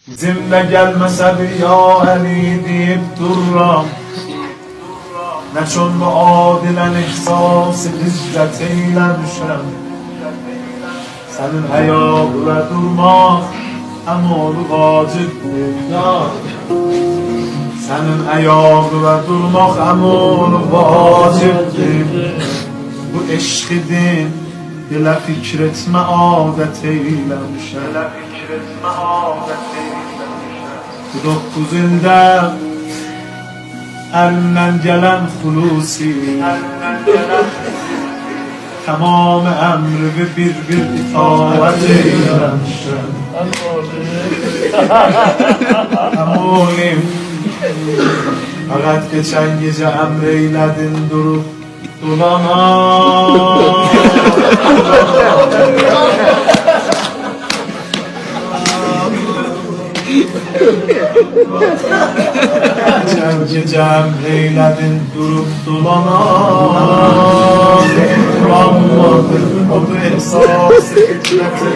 Bizimle gelməsədir ya Əli deyib dururam. Nə çün bu adilən ihsası izzət eyləmişəm. Sənin həyabına durmaq əmr vacibdir ya. Sənin həyabına durmaq əmr vacibdir. Bu eşqidir, dilə fikr etmə adət eyləmişəm. Bu 9 ildə əlindən gələn xulusi tamam əmri və bir itaət eyləmişəm. Əmolim, fəqət keçən gecə əmr eylədin durub dolana. Gecem eyledin durup dolana. Rahmadır o da esas hikmeti.